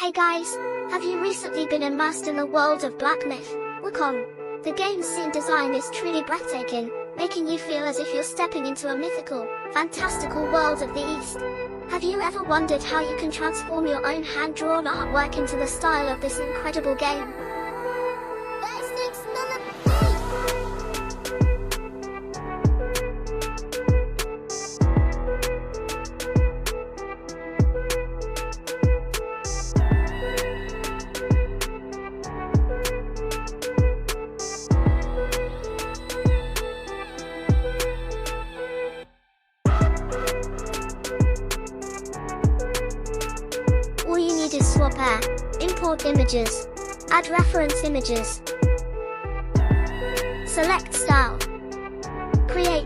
Hey guys, have you recently been immersed in the world of Black Myth, Wukong? The game's scene design is truly breathtaking, making you feel as if you're stepping into a mythical, fantastical world of the East. Have you ever wondered how you can transform your own hand-drawn artwork into the style of this incredible game? All you need is suappair, import images, add reference images, select style, create